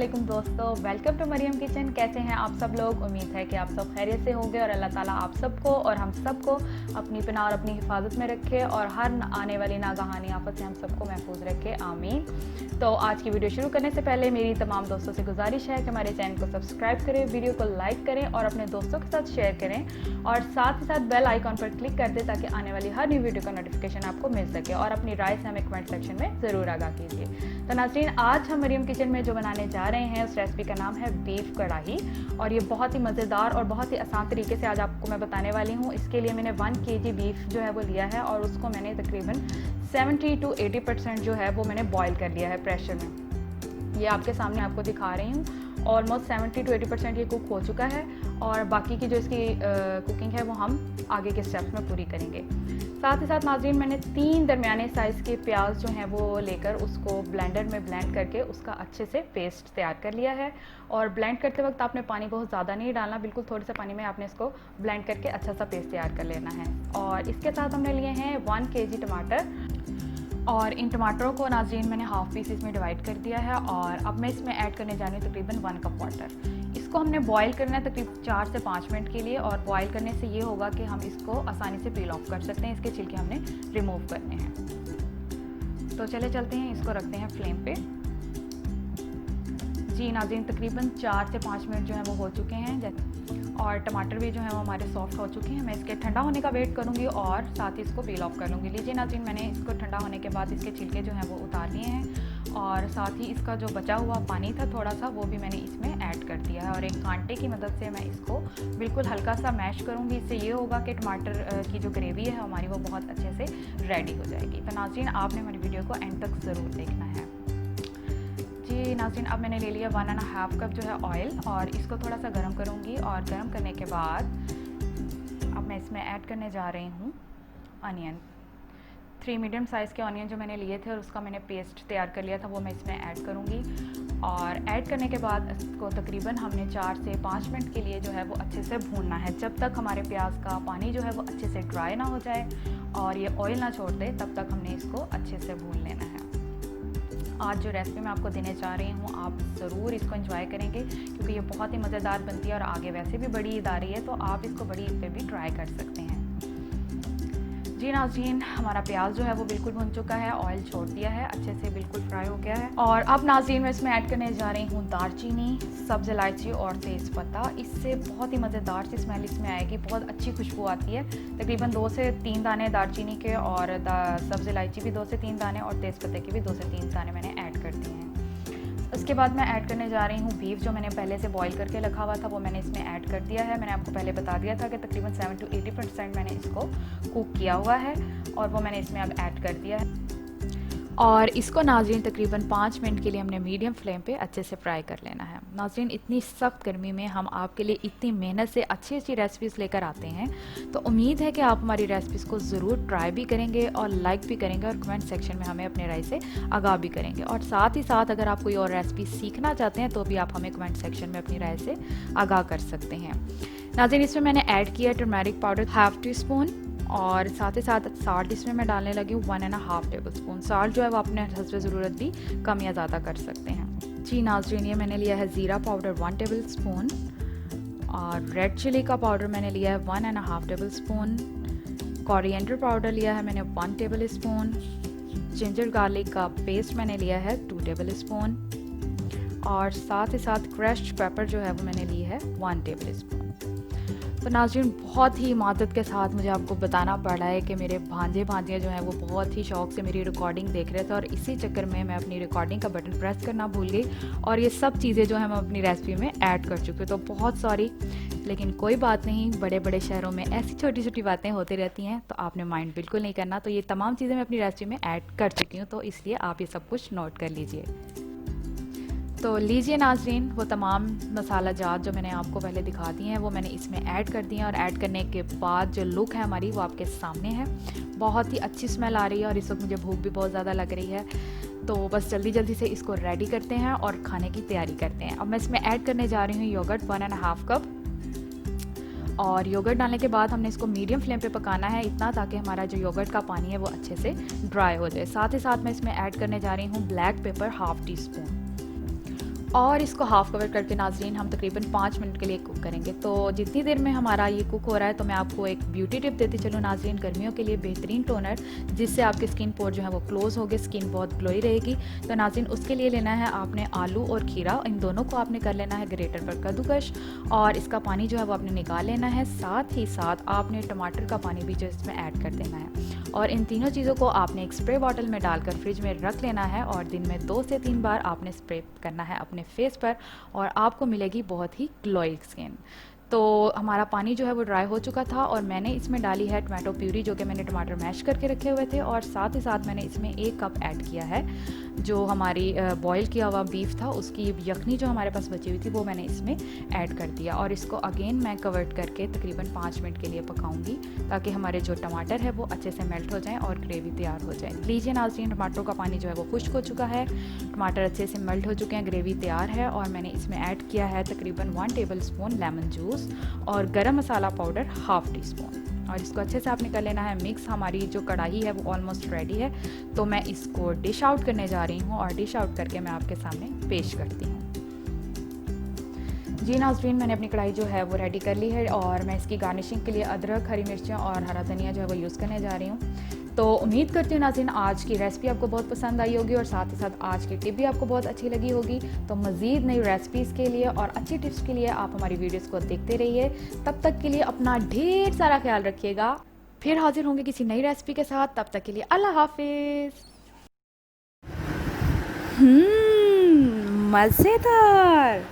वालेकुम दोस्तों, welcome to Maryam kitchen. कैसे हैं आप सब लोग? उम्मीद है कि आप सब खैरियत से होंगे और अल्लाह ताला आप सबको और हम सबको अपनी पनाह और अपनी हिफाजत में रखे और हर आने वाली नागहानी आफत से हम सबको महफूज रखे, आमीन। तो आज की वीडियो शुरू करने से पहले मेरी तमाम दोस्तों से गुजारिश है कि हमारे चैनल को सब्सक्राइब करें, वीडियो को लाइक करें और अपने दोस्तों के साथ शेयर करें और साथ ही साथ बेल आइकॉन पर क्लिक कर दें ताकि आने वाली हर न्यू वीडियो का नोटिफिकेशन आपको मिल सके और अपनी राय से हमें कमेंट सेक्शन में ज़रूर आगाह कीजिए। तो नाज़रीन, आज हम मरियम किचन में जो बनाने जा रहे हैं उस रेसिपी का नाम है बीफ कढ़ाई और ये बहुत ही मज़ेदार और बहुत ही आसान तरीके से आज आपको मैं बताने वाली हूँ। इसके लिए मैंने 1 kg बीफ जो है वो लिया है और उसको मैंने तकरीबन 70 to 80% जो है वो मैंने बॉईल कर लिया है प्रेशर में। ये आपके सामने आपको दिखा रही हूँ। ऑलमोस्ट 70 to 80% ये कुक हो चुका है और बाकी की जो इसकी कुकिंग है वो हम आगे के स्टेप्स में पूरी करेंगे। साथ ही साथ नाज़रीन, मैंने 3 दरमियाने साइज़ के प्याज जो हैं वो लेकर उसको ब्लेंडर में ब्लेंड करके उसका अच्छे से पेस्ट तैयार कर लिया है। और ब्लेंड करते वक्त आपने पानी बहुत ज़्यादा नहीं डालना, बिल्कुल थोड़े से पानी में आपने इसको ब्लेंड करके अच्छा सा पेस्ट तैयार कर लेना है। और इसके साथ हमने लिए हैं 1 kg टमाटर और इन टमाटरों को नाज़रीन मैंने हाफ पीसेस में डिवाइड कर दिया है और अब मैं इसमें ऐड करने जा रही हूँ तकरीबन 1 कप वाटर। इसको हमने बॉईल करना है तकरीबन 4 से 5 मिनट के लिए और बॉईल करने से ये होगा कि हम इसको आसानी से पील ऑफ कर सकते हैं। इसके छिलके हमने रिमूव करने हैं। तो चले चलते हैं, इसको रखते हैं फ्लेम पे। जी नाज़रीन, तकरीबन 4 से 5 मिनट जो है वो हो चुके हैं और टमाटर भी जो है वो हमारे सॉफ्ट हो चुके हैं। मैं इसके ठंडा होने का वेट करूंगी और साथ ही इसको पील ऑफ कर लूँगी। लीजिए नाज़रीन, मैंने इसको ठंडा होने के बाद इसके छिलके जो हैं वो उतार लिए हैं और साथ ही इसका जो बचा हुआ पानी था थोड़ा सा वो भी मैंने इसमें ऐड कर दिया है और एक कांटे की मदद से मैं इसको बिल्कुल हल्का सा मैश करूँगी। इससे ये होगा कि टमाटर की जो ग्रेवी है हमारी वो बहुत अच्छे से रेडी हो जाएगी। तो नाज़रीन, आपने हमारी वीडियो को एंड तक ज़रूर देखना है। जी नाज़रीन, अब मैंने ले लिया 1.5 कप जो है ऑयल और इसको थोड़ा सा गर्म करूँगी और गर्म करने के बाद अब मैं इसमें ऐड करने जा रही हूँ अनियन। 3 मीडियम साइज़ के ऑनियन जो मैंने लिए थे और उसका मैंने पेस्ट तैयार कर लिया था वो मैं इसमें ऐड करूँगी और ऐड करने के बाद इसको तकरीबन हमने 4 से 5 मिनट के लिए जो है वो अच्छे से भूनना है, जब तक हमारे प्याज का पानी जो है वो अच्छे से ड्राई ना हो जाए और ये ऑयल ना छोड़ दे, तब तक हमने इसको अच्छे से भून लेना है। आज जो रेसिपी मैं आपको देने चाह रही हूँ आप ज़रूर इसको एंजॉय करेंगे क्योंकि ये बहुत ही मज़ेदार बनती है और आगे वैसे भी बड़ी ईद आ रही है तो आप इसको बड़ी ईद पे भी ट्राई कर सकते हैं। जी नाज़रीन, हमारा प्याज जो है वो बिल्कुल भुन चुका है, ऑयल छोड़ दिया है, अच्छे से बिल्कुल फ्राई हो गया है। और अब नाज़रीन मैं इसमें ऐड करने जा रही हूँ दालचीनी, सब्ज़ इलायची और तेज़पत्ता। इससे बहुत ही मज़ेदार सी स्मेल इसमें आएगी, बहुत अच्छी खुशबू आती है। तकरीबन 2 से 3 दाने दालचीनी के और सब्ज़ इलायची भी 2 से 3 दाने और तेज़पत्ते के भी 2 से 3 दाने मैंने ऐड कर दिए हैं। उसके बाद मैं ऐड करने जा रही हूँ बीफ, जो मैंने पहले से बॉईल करके रखा हुआ था वो मैंने इसमें ऐड कर दिया है। मैंने आपको पहले बता दिया था कि तकरीबन 70 to 80% मैंने इसको कुक किया हुआ है और वो मैंने इसमें अब ऐड कर दिया है और इसको नाज़रीन तकरीबन 5 मिनट के लिए हमने मीडियम फ्लेम पे अच्छे से फ्राई कर लेना है। नाज़रीन, इतनी सख्त गर्मी में हम आपके लिए इतनी मेहनत से अच्छी अच्छी रेसिपीज़ लेकर आते हैं तो उम्मीद है कि आप हमारी रेसिपीज़ को ज़रूर ट्राई भी करेंगे और लाइक भी करेंगे और कमेंट सेक्शन में हमें अपने राय से आगाह भी करेंगे। और साथ ही साथ अगर आप कोई और रेसिपी सीखना चाहते हैं तो भी आप हमें कमेंट सेक्शन में अपनी राय से आगाह कर सकते हैं। नाज़रीन, इसमें मैंने ऐड किया टर्मेरिक पाउडर 1/2 टीस्पून और साथ ही साथ साल्ट इसमें मैं डालने लगी हूँ 1.5 टेबल स्पून। साल्ट जो है वो अपने हस्ब ज़रूरत भी कम या ज़्यादा कर सकते हैं। जी नाज़रीन, ये मैंने लिया है ज़ीरा पाउडर 1 टेबल स्पून और रेड चिली का पाउडर मैंने लिया है 1.5 टेबल स्पून। कोरिएंडर पाउडर लिया है मैंने 1 टेबल स्पून। जिंजर गार्लिक का पेस्ट मैंने लिया है 2 टेबल स्पून और साथ ही साथ क्रश्ड पेपर जो है वो मैंने ली है 1 टेबल स्पून। तो नाज़रीन, बहुत ही इमादत के साथ मुझे आपको बताना पड़ा है कि मेरे भांजे भांजियाँ जो हैं वो बहुत ही शौक़ से मेरी रिकॉर्डिंग देख रहे थे और इसी चक्कर में मैं अपनी रिकॉर्डिंग का बटन प्रेस करना भूल गई और ये सब चीज़ें जो है मैं अपनी रेसिपी में ऐड कर चुकी हूँ। तो बहुत सॉरी, लेकिन कोई बात नहीं, बड़े बड़े शहरों में ऐसी छोटी छोटी बातें होती रहती हैं तो आपने माइंड बिल्कुल नहीं करना। तो ये तमाम चीज़ें मैं अपनी रेसिपी में ऐड कर चुकी हूँ तो इसलिए आप ये सब कुछ नोट कर लीजिए। तो लीजिए नाज़रीन, वो तमाम मसाला जात जो मैंने आपको पहले दिखा दी हैं वो मैंने इसमें ऐड कर दी हैं और ऐड करने के बाद जो लुक है हमारी वो आपके सामने है। बहुत ही अच्छी स्मेल आ रही है और इस वक्त मुझे भूख भी बहुत ज़्यादा लग रही है। तो बस जल्दी जल्दी से इसको रेडी करते हैं और खाने की तैयारी करते हैं। अब मैं इसमें ऐड करने जा रही हूँ योगर्ट 1.5 कप और योगर्ट डालने के बाद हमने इसको मीडियम फ्लेम पे पकाना है इतना ताकि हमारा जो योगर्ट का पानी है वो अच्छे से ड्राई हो जाए। साथ ही साथ मैं इसमें ऐड करने जा रही हूँ ब्लैक पेपर 1/2 टीस्पून और इसको हाफ़ कवर करके नाज़रीन हम तकरीबन 5 मिनट के लिए कुक करेंगे। तो जितनी देर में हमारा ये कुक हो रहा है तो मैं आपको एक ब्यूटी टिप देती चलूँ नाज़रीन, गर्मियों के लिए बेहतरीन टोनर जिससे आपकी स्किन पोर जो है वो क्लोज़ होगी, स्किन बहुत ग्लोई रहेगी। तो नाज़रीन उसके लिए लेना है आपने आलू और खीरा, इन दोनों को आपने कर लेना है ग्रेटर पर कद्दूकश और इसका पानी जो है वो आपने निकाल लेना है। साथ ही साथ आपने टमाटर का पानी भी जो इसमें ऐड कर देना है और इन तीनों चीज़ों को आपने एक स्प्रे बॉटल में डालकर फ्रिज में रख लेना है और दिन में 2 से 3 बार आपने स्प्रे करना है अपने फेस पर और आपको मिलेगी बहुत ही ग्लोई स्किन। तो हमारा पानी जो है वो ड्राई हो चुका था और मैंने इसमें डाली है टमाटो प्यूरी जो कि मैंने टमाटर मैश करके रखे हुए थे और साथ ही साथ मैंने इसमें 1 कप ऐड किया है जो हमारी बॉईल किया हुआ बीफ था, उसकी यखनी जो हमारे पास बची हुई थी वो मैंने इसमें ऐड कर दिया और इसको अगेन मैं कवर्ड करके तकरीबन 5 मिनट के लिए पकाऊंगी ताकि हमारे जो टमाटर है वो अच्छे से मेल्ट हो जाएं और ग्रेवी तैयार हो जाए। लीजिए नाज़रीन, टमाटरों का पानी जो है वो खुश्क हो चुका है, टमाटर अच्छे से मेल्ट हो चुके हैं, ग्रेवी तैयार है और मैंने इसमें ऐड किया है तकरीबन 1 टेबल स्पून लेमन जूस और गरम मसाला पाउडर हाफ़ टी स्पून और इसको अच्छे से आपने कर लेना है मिक्स। हमारी जो कढ़ाई है वो ऑलमोस्ट रेडी है तो मैं इसको डिश आउट करने जा रही हूँ और डिश आउट करके मैं आपके सामने पेश करती हूँ। जी नाज़रीन, मैंने अपनी कढ़ाई जो है वो रेडी कर ली है और मैं इसकी गार्निशिंग के लिए अदरक, हरी मिर्चें और हरा धनिया जो है वो यूज़ करने जा रही हूँ। तो उम्मीद करती हूँ नाज़रीन आज की रेसिपी आपको बहुत पसंद आई होगी और साथ ही साथ आज की टिप भी आपको बहुत अच्छी लगी होगी। तो मज़ीद नई रेसिपीज़ के लिए और अच्छी टिप्स के लिए आप हमारी वीडियोस को देखते रहिए। तब तक के लिए अपना ढेर सारा ख्याल रखिएगा। फिर हाजिर होंगे किसी नई रेसिपी के साथ, तब तक के लिए अल्लाह हाफिज़। मज़ेदार।